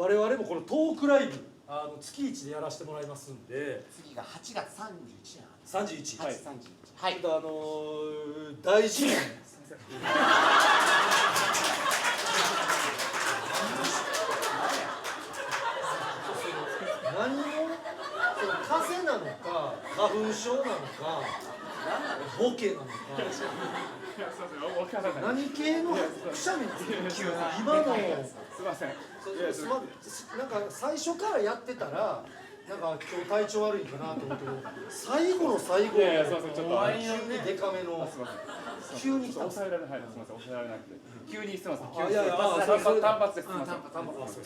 我々もこのトークライブ月1でやらせてもらいますんで、次が8月31日31、はい、はい、大事に何を風邪なのか花粉症なのかボケなのか何系のくしゃみなんですか今の。すいません。なんか最初からやってたらなんか今日体調悪いかなと思って最後の最後ちょっと急にデカめの急に来たんです。抑えられない。すみません。抑えられなくて急にすみません。いやいや単発です。すみません。単発。